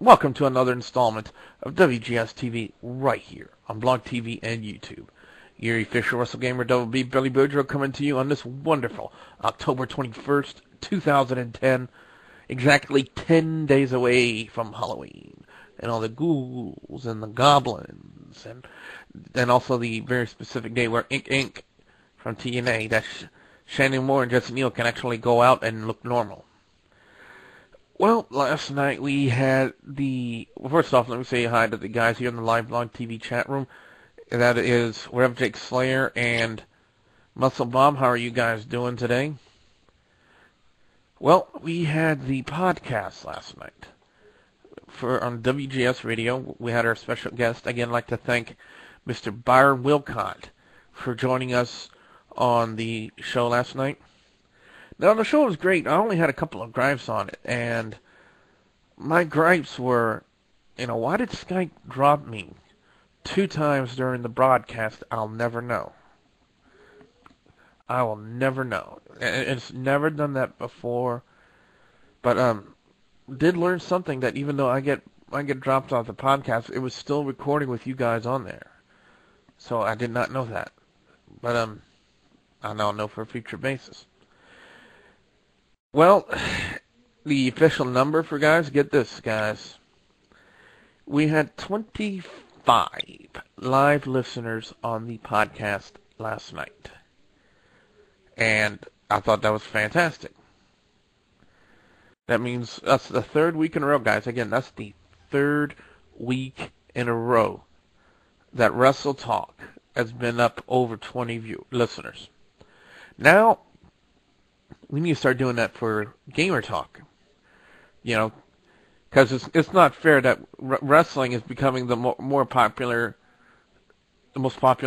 Welcome to another installment of Wgs-Tv right here on Blog TV and YouTube. Your official Wrestle Gamer Double B Billy Boudreaux coming to you on this wonderful October 21st, 2010, exactly 10 days away from Halloween, and all the ghouls and the goblins, and also the very specific day where Ink from TNA, that's Shannon Moore and Jesse Neal, can actually go out and look normal. Well, last night we had first off, let me say hi to the guys here in the live Blog TV chat room. That is Rev Jake Slayer and Muscle Bob. How are you guys doing today? Well, we had the podcast last night on WGS Radio. We had our special guest. Again, I'd like to thank Mr. Byron Wilcott for joining us on the show last night. Now, the show was great. I only had a couple of gripes on it, and my gripes were, why did Skype drop me 2 times during the broadcast? I'll never know. I will never know. It's never done that before, but did learn something, that even though I get dropped off the podcast, it was still recording with you guys on there. So I did not know that, but I now know for a future basis. Well, the official number for guys, get this, guys. We had 25 live listeners on the podcast last night. And I thought that was fantastic. That means that's the 3rd week in a row, guys. Again, that's the 3rd week in a row that Wrestle Talk has been up over 20 listeners. Now, we need to start doing that for Gamer Talk. Because it's not fair that wrestling is becoming the most popular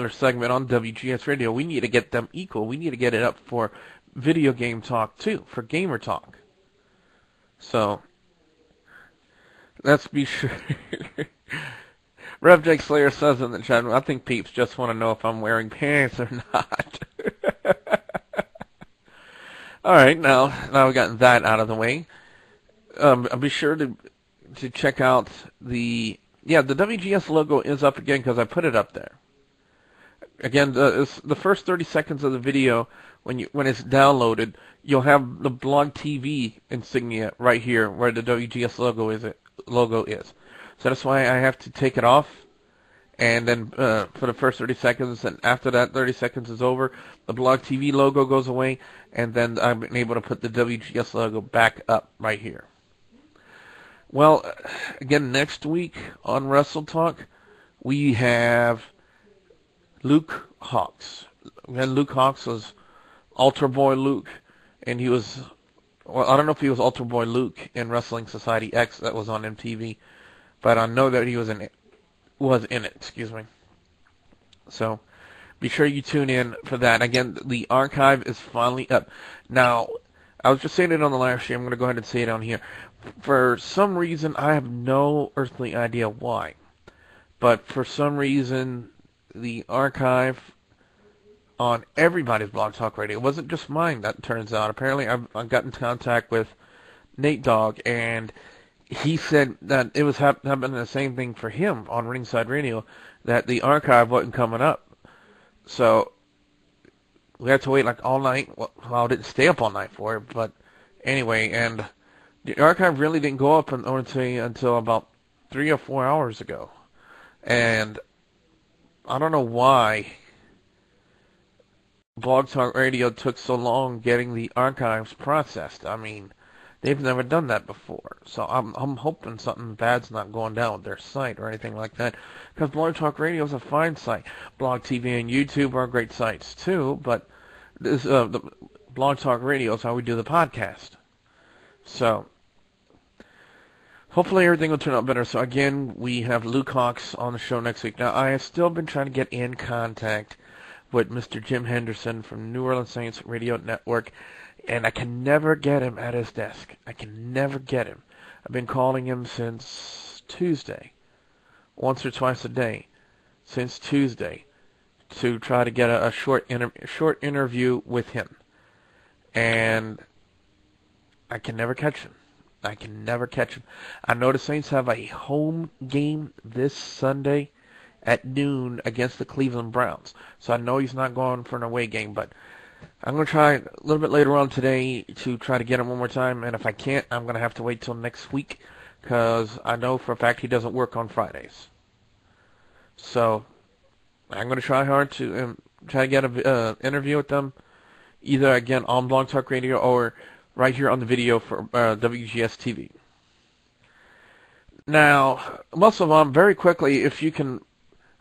segment on WGS Radio. We need to get them equal. We need to get it up for video game talk too, for Gamer Talk. So let's be sure. Rev Jake Slayer says in the chat, I think peeps just want to know if I'm wearing pants or not. All right, now we've gotten that out of the way. I'll be sure to check out the WGS logo is up again because I put it up there. Again, the first 30 seconds of the video, when it's downloaded, you'll have the Blog TV insignia right here where the WGS logo is. So that's why I have to take it off. And then for the first 30 seconds, and after that 30 seconds is over, the Blog TV logo goes away, and then I'm able to put the WGS logo back up right here. Well, again, next week on Wrestle Talk, we have Luke Hawx. Luke Hawx was Altar Boy Luke, and he was, I don't know if he was Altar Boy Luke in Wrestling Society X that was on MTV, but I know that he was in it. Excuse me. So be sure you tune in for that. Again, the archive is finally up. Now, I was just saying it on the live stream. I'm going to go ahead and say it on here. For some reason, I have no earthly idea why, but for some reason, the archive on everybody's Blog Talk Radio, it wasn't just mine, that turns out. Apparently, I've got in contact with Nate Dogg, and he said that it was happening the same thing for him on Ringside Radio, that the archive wasn't coming up. So we had to wait like all night. Well, I didn't stay up all night for it, but anyway, and the archive really didn't go up until about 3 or 4 hours ago. And I don't know why Blog Talk Radio took so long getting the archives processed. I mean, they've never done that before, so I'm hoping something bad's not going down with their site or anything like that, because Blog Talk Radio is a fine site. Blog TV and YouTube are great sites too, but this the Blog Talk Radio is how we do the podcast. So hopefully everything will turn out better. So again, we have Luke Hawx on the show next week. Now, I have still been trying to get in contact with Mr. Jim Henderson from New Orleans Saints Radio Network, and I can never get him at his desk. I can never get him. I've been calling him since Tuesday, once or twice a day, since Tuesday, to try to get a short interview with him. And I can never catch him. I can never catch him. I know the Saints have a home game this Sunday at noon against the Cleveland Browns. So I know he's not going for an away game, but I'm going to try a little bit later on today to try to get him one more time. And if I can't, I'm going to have to wait till next week because I know for a fact he doesn't work on Fridays. So I'm going to try hard to try to get an interview with them, either again on Blog Talk Radio or right here on the video for Wgs-Tv. Now, Muscle Mom, very quickly, if you can,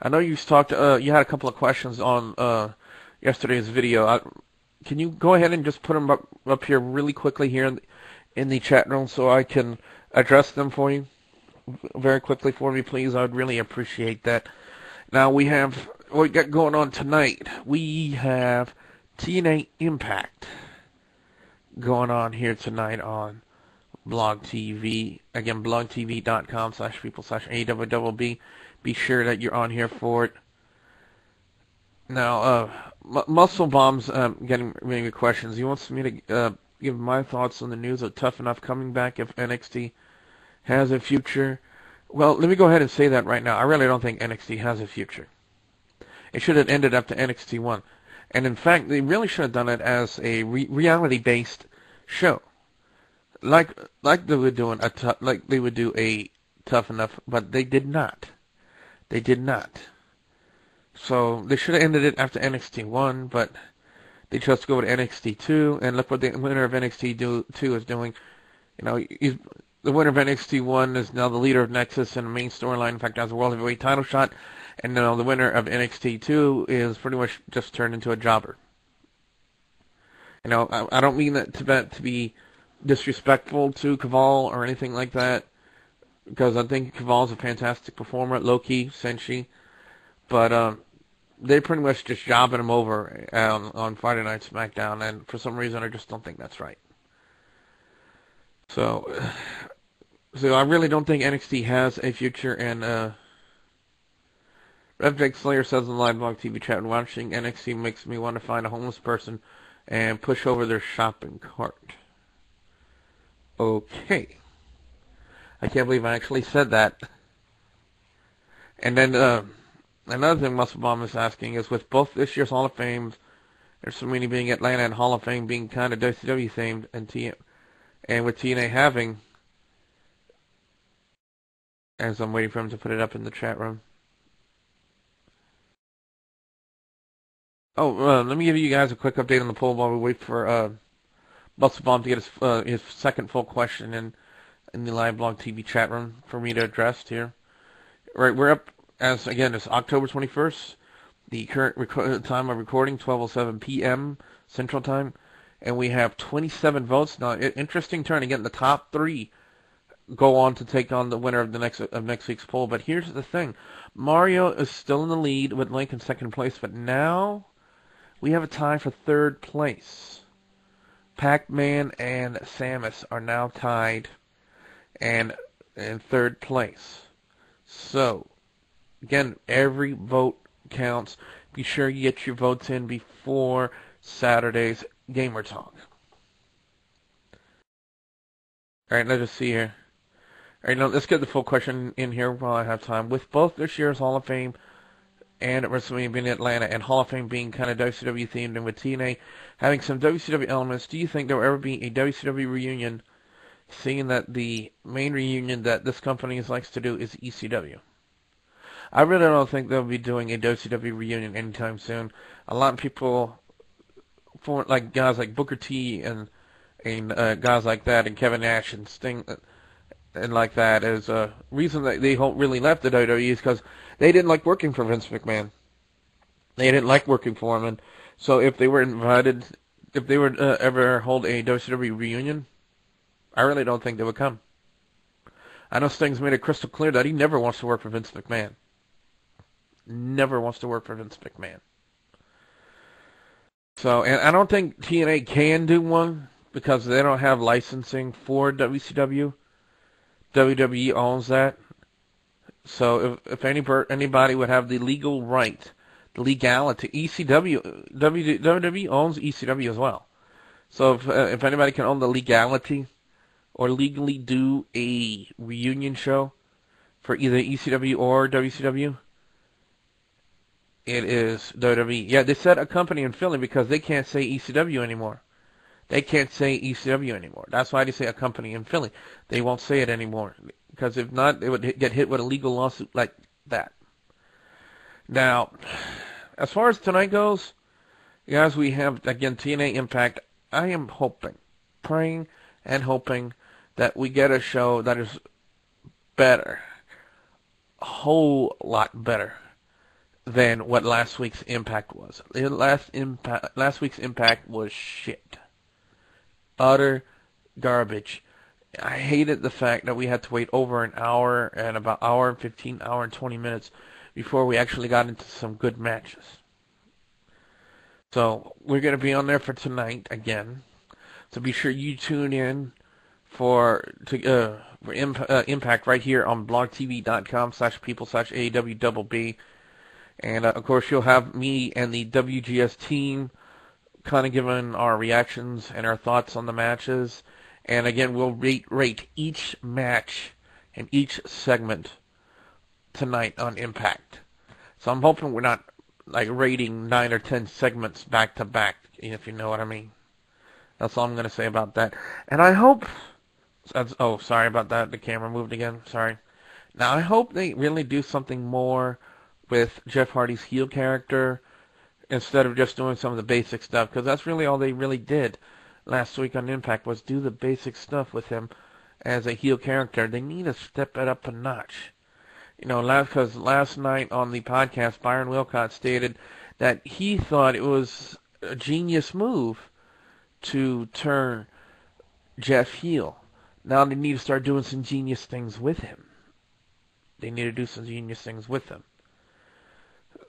I know you talked, you had a couple of questions on yesterday's video. Can you go ahead and just put them up here really quickly here in the chat room so I can address them for you? Very quickly for me, please. I would really appreciate that. Now, what we got going on tonight. We have TNA Impact going on here tonight on Blog TV. Again, blogtv.com/people/AWWB. Be sure that you're on here for it. Now, Muscle Bomb's getting many questions. He wants me to give my thoughts on the news of Tough Enough coming back if NXT has a future. Well, let me go ahead and say that right now. I really don't think NXT has a future. It should have ended up to NXT 1. And in fact, they really should have done it as a reality-based show, like they would do a Tough Enough, but they did not. They did not. So they should have ended it after NXT 1, but they chose to go to NXT 2, and look what the winner of NXT 2 is doing. You know, the winner of NXT 1 is now the leader of Nexus in the main storyline. In fact, has a World Heavyweight title shot. And now the winner of NXT 2 is pretty much just turned into a jobber. You know, I don't mean that to be disrespectful to Caval or anything like that, because I think Caval's a fantastic performer, low-key, Senshi. But they pretty much just jobbing him over on Friday Night SmackDown, and for some reason I just don't think that's right. So I really don't think NXT has a future, and Rev Jake Slayer says in the live Blog TV chat, watching NXT makes me want to find a homeless person and push over their shopping cart. Okay. I can't believe I actually said that. And then another thing Muscle Bomb is asking is, with both this year's Hall of Fame, there's so many being Atlanta and Hall of Fame being kind of WCW themed, and with TNA having, as I'm waiting for him to put it up in the chat room. Oh, let me give you guys a quick update on the poll while we wait for Muscle Bomb to get his second full question in the live Blog TV chat room for me to address here. Right, we're up, as again, it's October 21st. The current time of recording, 12:07 p.m. Central Time, and we have 27 votes. Now, interesting turn. Again, the top 3 go on to take on the winner of next week's poll. But here's the thing: Mario is still in the lead with Link in second place, but now we have a tie for third place. Pac-Man and Samus are now tied and in third place. So, again, every vote counts. Be sure you get your votes in before Saturday's Gamer Talk. Alright, let's just see here. Alright, now let's get the full question in here while I have time. With both this year's Hall of Fame and WrestleMania being in Atlanta, and Hall of Fame being kind of WCW themed, and with TNA having some WCW elements, do you think there will ever be a WCW reunion, seeing that the main reunion that this company likes to do is ECW? I really don't think they'll be doing a WCW reunion anytime soon. A lot of people, like guys like Booker T and guys like that, and Kevin Nash and Sting, and like that, is a reason that they really left the WWE is because they didn't like working for Vince McMahon. They didn't like working for him, and so if they were invited, if they would ever hold a WCW reunion, I really don't think they would come. I know Sting's made it crystal clear that he never wants to work for Vince McMahon. Never wants to work for Vince McMahon. So, and I don't think TNA can do one because they don't have licensing for WCW. WWE owns that. So if anybody would have the legal right, the legality, WWE owns ECW as well. So if anybody can own the legality or legally do a reunion show for either ECW or WCW, it is WWE. Yeah, they said a company in Philly because they can't say ECW anymore. They can't say ECW anymore. That's why they say a company in Philly. They won't say it anymore. Because if not, they would get hit with a legal lawsuit like that. Now, as far as tonight goes, guys, we have, again, TNA Impact. I am hoping, praying and hoping that we get a show that is better. A whole lot better than what last week's Impact was. Last week's Impact was shit. Utter garbage. I hated the fact that we had to wait over an hour and about hour and 15, hour and 20 minutes before we actually got into some good matches. So we're going to be on there for tonight again. So be sure you tune in for Impact right here on blogtv.com/people/AWBB. And of course you'll have me and the WGS team kind of giving our reactions and our thoughts on the matches. And again, we'll rate each match and each segment tonight on Impact. So I'm hoping we're not like rating 9 or 10 segments back to back, if you know what I mean. That's all I'm going to say about that. And I hope... Oh, sorry about that. The camera moved again. Sorry. Now, I hope they really do something more with Jeff Hardy's heel character instead of just doing some of the basic stuff, because that's really all they really did last week on Impact was do the basic stuff with him as a heel character. They need to step it up a notch. You know, because last night on the podcast, Byron Wilcott stated that he thought it was a genius move to turn Jeff heel. Now they need to start doing some genius things with him. They need to do some genius things with him.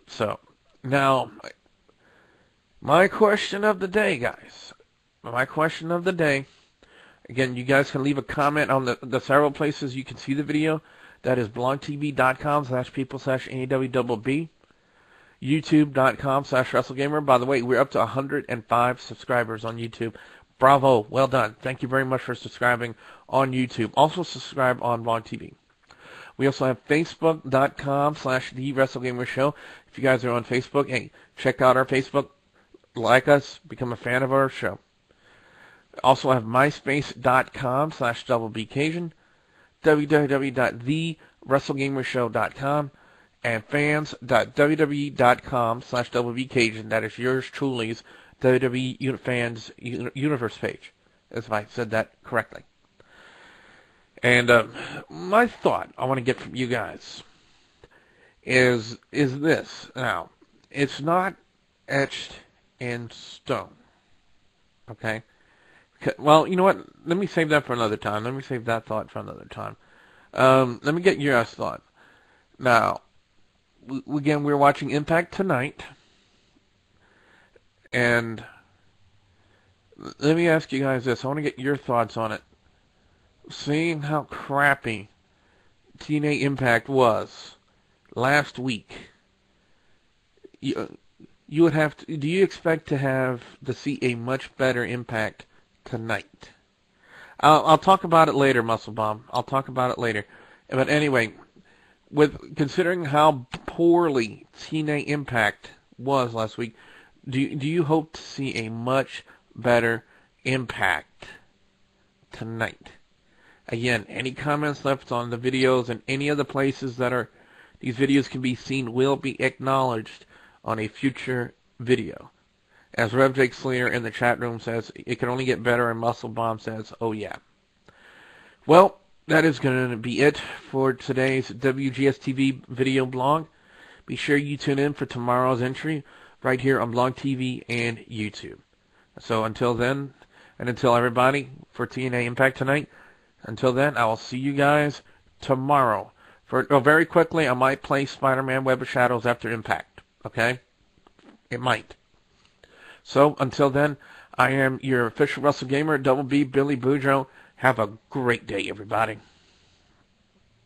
So, now, my question of the day, guys. My question of the day. Again, you guys can leave a comment on the several places you can see the video. That is blogtv.com/people/AWBB. YouTube.com/WrestleGamer. By the way, we're up to 105 subscribers on YouTube. Bravo. Well done. Thank you very much for subscribing on YouTube. Also subscribe on Blog TV. We also have Facebook.com/TheWrestleGamerShow. If you guys are on Facebook, hey, check out our Facebook. Like us. Become a fan of our show. Also have MySpace.com/DoubleBCajun. www.TheWrestleGamerShow.com. And fans.wwe.com/WWCajun. That is yours truly's WWE Fans Universe page, if I said that correctly. And my thought I want to get from you guys is this. Now, it's not etched in stone. Okay? Well, you know what? Let me save that for another time. Let me save that thought for another time. Let me get your thought. Now, again, we're watching Impact tonight. And let me ask you guys this. I want to get your thoughts on it. Seeing how crappy TNA Impact was last week, you would have to... Do you expect to see a much better Impact tonight? I'll talk about it later, Muscle Bomb. I'll talk about it later. But anyway, considering how poorly TNA Impact was last week, do you hope to see a much better Impact tonight? Again, any comments left on the videos and any other places that these videos can be seen will be acknowledged on a future video. As Rev Jake Slater in the chat room says, it can only get better, and Muscle Bomb says, oh yeah. Well, that is going to be it for today's WGS-TV video blog. Be sure you tune in for tomorrow's entry right here on Blog TV and YouTube. So until then, and until everybody, for TNA Impact tonight, until then, I will see you guys tomorrow. Very quickly, I might play Spider-Man Web of Shadows after Impact. Okay? It might. So, until then, I am your official Wrestle Gamer, Double B, Billy Boudreaux. Have a great day, everybody.